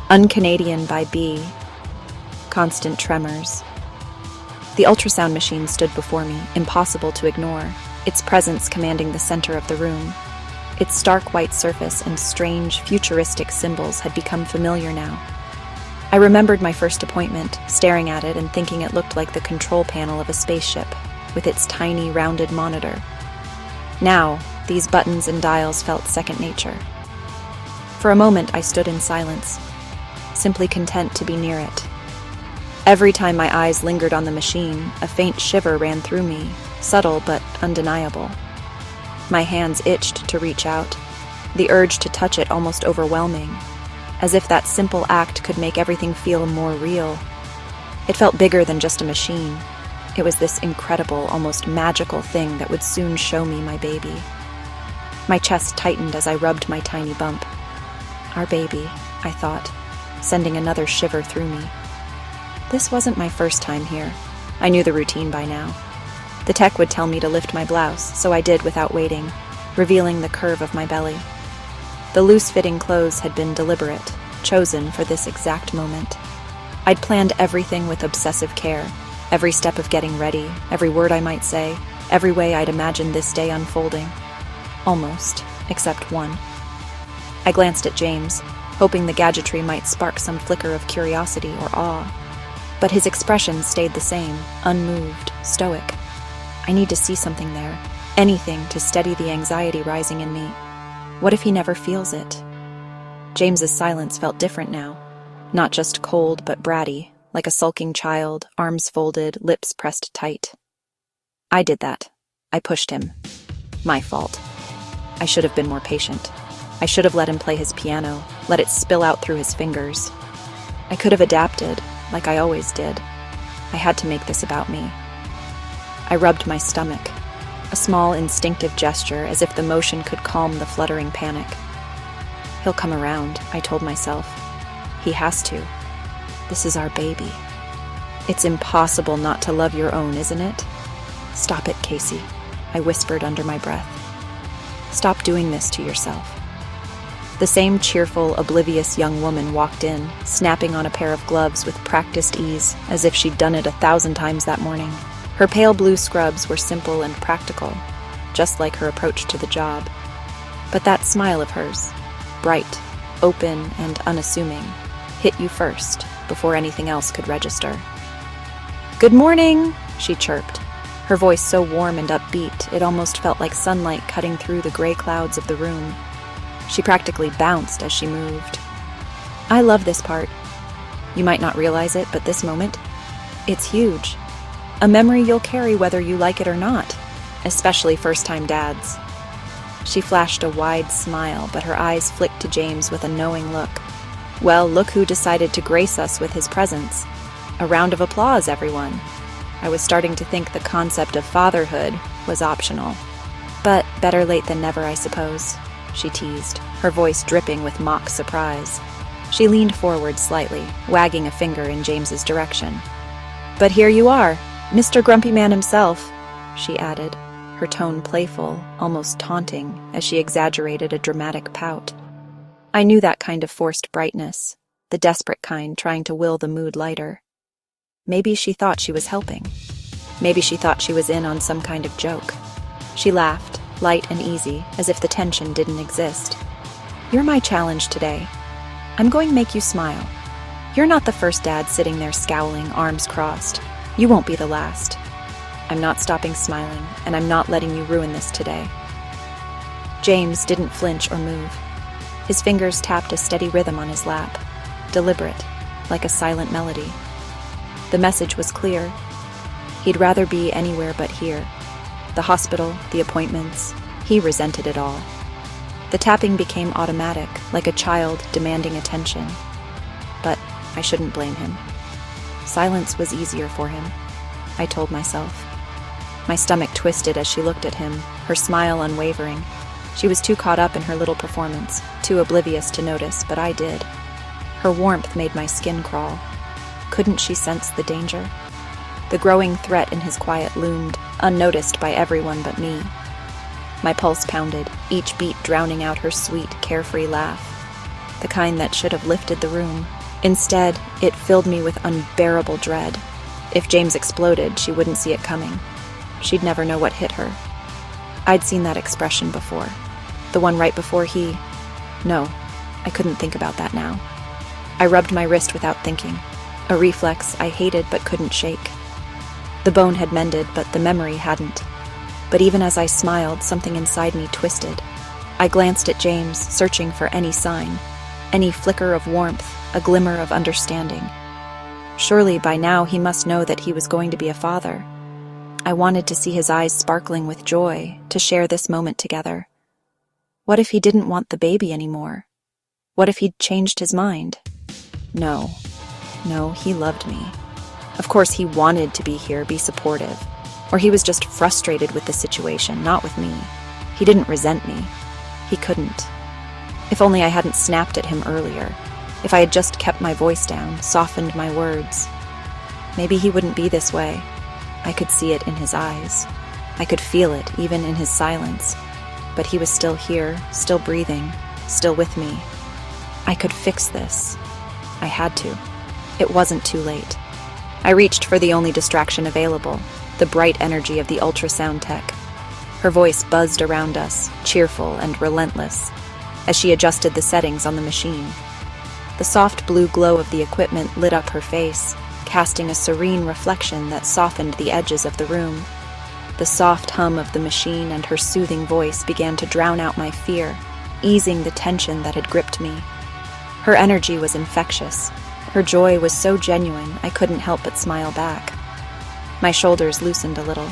UnCanadian by B. Constant tremors. The ultrasound machine stood before me, impossible to ignore, its presence commanding the center of the room. Its stark white surface and strange, futuristic symbols had become familiar now. I remembered my first appointment, staring at it and thinking it looked like the control panel of a spaceship, with its tiny, rounded monitor. Now, these buttons and dials felt second nature. For a moment, I stood in silence, simply content to be near it. Every time my eyes lingered on the machine, a faint shiver ran through me, subtle but undeniable. My hands itched to reach out, the urge to touch it almost overwhelming, as if that simple act could make everything feel more real. It felt bigger than just a machine. It was this incredible, almost magical thing that would soon show me my baby. My chest tightened as I rubbed my tiny bump. Our baby, I thought, sending another shiver through me. This wasn't my first time here. I knew the routine by now. The tech would tell me to lift my blouse, so I did without waiting, revealing the curve of my belly. The loose-fitting clothes had been deliberate, chosen for this exact moment. I'd planned everything with obsessive care, every step of getting ready, every word I might say, every way I'd imagined this day unfolding. Almost, except one. I glanced at James, hoping the gadgetry might spark some flicker of curiosity or awe. But his expression stayed the same, unmoved, stoic. I need to see something there, anything to steady the anxiety rising in me. What if he never feels it? James's silence felt different now, not just cold but bratty, like a sulking child, arms folded, lips pressed tight. I did that. I pushed him. My fault. I should have been more patient. I should have let him play his piano, let it spill out through his fingers. I could have adapted, like I always did. I had to make this about me. I rubbed my stomach, a small instinctive gesture as if the motion could calm the fluttering panic. He'll come around, I told myself. He has to. This is our baby. It's impossible not to love your own, isn't it? Stop it, Casey, I whispered under my breath. Stop doing this to yourself. The same cheerful, oblivious young woman walked in, snapping on a pair of gloves with practiced ease, as if she'd done it 1,000 times that morning. Her pale blue scrubs were simple and practical, just like her approach to the job. But that smile of hers, bright, open, and unassuming, hit you first, before anything else could register. "Good morning," she chirped, her voice so warm and upbeat it almost felt like sunlight cutting through the gray clouds of the room. She practically bounced as she moved. I love this part. You might not realize it, but this moment, it's huge. A memory you'll carry whether you like it or not, especially first-time dads. She flashed a wide smile, but her eyes flicked to James with a knowing look. Well, look who decided to grace us with his presence. A round of applause, everyone. I was starting to think the concept of fatherhood was optional. But better late than never, I suppose, she teased, her voice dripping with mock surprise. She leaned forward slightly, wagging a finger in James's direction. "But here you are, Mr. Grumpy Man himself," she added, her tone playful, almost taunting, as she exaggerated a dramatic pout. I knew that kind of forced brightness, the desperate kind trying to will the mood lighter. Maybe she thought she was helping. Maybe she thought she was in on some kind of joke. She laughed, light and easy, as if the tension didn't exist. "You're my challenge today. I'm going to make you smile. You're not the first dad sitting there scowling, arms crossed. You won't be the last. I'm not stopping smiling, and I'm not letting you ruin this today." James didn't flinch or move. His fingers tapped a steady rhythm on his lap, deliberate, like a silent melody. The message was clear. He'd rather be anywhere but here. The hospital, the appointments, he resented it all. The tapping became automatic, like a child demanding attention. But I shouldn't blame him. Silence was easier for him, I told myself. My stomach twisted as she looked at him, her smile unwavering. She was too caught up in her little performance, too oblivious to notice, but I did. Her warmth made my skin crawl. Couldn't she sense the danger? The growing threat in his quiet loomed, unnoticed by everyone but me. My pulse pounded, each beat drowning out her sweet, carefree laugh. the kind that should have lifted the room. Instead, it filled me with unbearable dread. If James exploded, she wouldn't see it coming. She'd never know what hit her. I'd seen that expression before. The one right before he... No, I couldn't think about that now. I rubbed my wrist without thinking, a reflex I hated but couldn't shake. The bone had mended, but the memory hadn't. But even as I smiled, something inside me twisted. I glanced at James, searching for any sign, any flicker of warmth, a glimmer of understanding. Surely by now he must know that he was going to be a father. I wanted to see his eyes sparkling with joy, to share this moment together. What if he didn't want the baby anymore? What if he'd changed his mind? No, he loved me. Of course he wanted to be here, be supportive. Or he was just frustrated with the situation, not with me. He didn't resent me. He couldn't. If only I hadn't snapped at him earlier. If I had just kept my voice down, softened my words. Maybe he wouldn't be this way. I could see it in his eyes. I could feel it, even in his silence. But he was still here, still breathing, still with me. I could fix this. I had to. It wasn't too late. I reached for the only distraction available, the bright energy of the ultrasound tech. Her voice buzzed around us, cheerful and relentless, as she adjusted the settings on the machine. The soft blue glow of the equipment lit up her face, casting a serene reflection that softened the edges of the room. The soft hum of the machine and her soothing voice began to drown out my fear, easing the tension that had gripped me. Her energy was infectious. Her joy was so genuine I couldn't help but smile back. My shoulders loosened a little.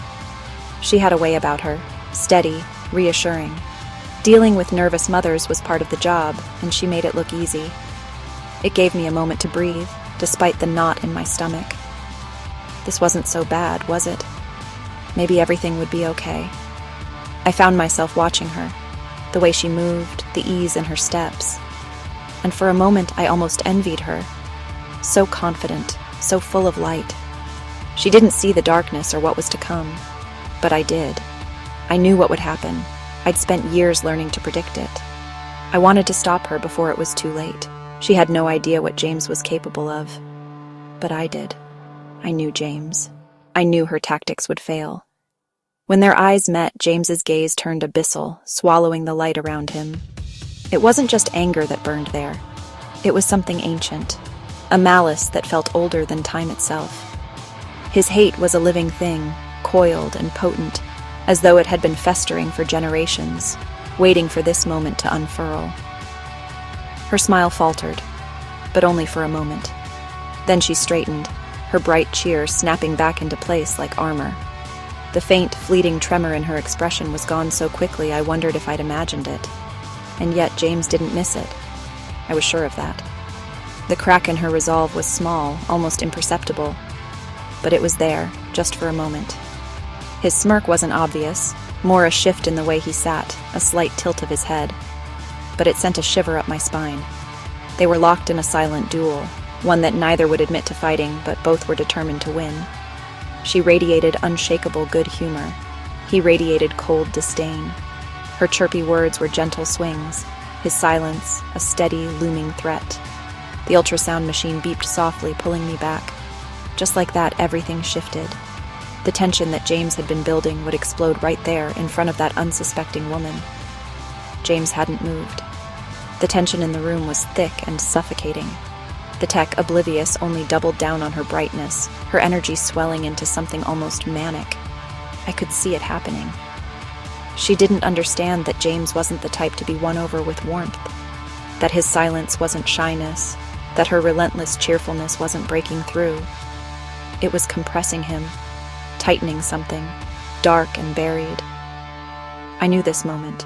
She had a way about her, steady, reassuring. Dealing with nervous mothers was part of the job, and she made it look easy. It gave me a moment to breathe, despite the knot in my stomach. This wasn't so bad, was it? Maybe everything would be okay. I found myself watching her, the way she moved, the ease in her steps. And for a moment I almost envied her. So confident, so full of light. She didn't see the darkness or what was to come, but I did. I knew what would happen. I'd spent years learning to predict it. I wanted to stop her before it was too late. She had no idea what James was capable of. But I did. I knew James. I knew her tactics would fail. When their eyes met, James's gaze turned abyssal, swallowing the light around him. It wasn't just anger that burned there. It was something ancient, a malice that felt older than time itself. His hate was a living thing, coiled and potent, as though it had been festering for generations, waiting for this moment to unfurl. Her smile faltered, but only for a moment. Then she straightened, her bright cheer snapping back into place like armor. The faint, fleeting tremor in her expression was gone so quickly I wondered if I'd imagined it. And yet James didn't miss it. I was sure of that. The crack in her resolve was small, almost imperceptible. But it was there, just for a moment. His smirk wasn't obvious, more a shift in the way he sat, a slight tilt of his head. But it sent a shiver up my spine. They were locked in a silent duel, one that neither would admit to fighting, but both were determined to win. She radiated unshakable good humor. He radiated cold disdain. Her chirpy words were gentle swings, his silence a steady, looming threat. The ultrasound machine beeped softly, pulling me back. Just like that, everything shifted. The tension that James had been building would explode right there in front of that unsuspecting woman. James hadn't moved. The tension in the room was thick and suffocating. The tech, oblivious, only doubled down on her brightness, her energy swelling into something almost manic. I could see it happening. She didn't understand that James wasn't the type to be won over with warmth, that his silence wasn't shyness, that her relentless cheerfulness wasn't breaking through. It was compressing him, tightening something, dark and buried. I knew this moment.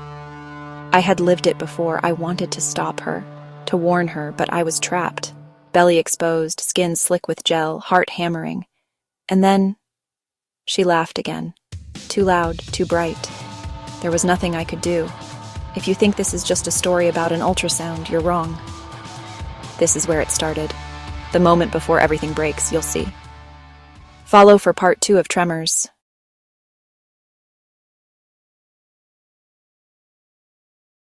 I had lived it before. I wanted to stop her, to warn her, but I was trapped. Belly exposed, skin slick with gel, heart hammering. And then she laughed again. Too loud, too bright. There was nothing I could do. If you think this is just a story about an ultrasound, you're wrong. This is where it started. The moment before everything breaks, you'll see. Follow for part 2 of Tremors.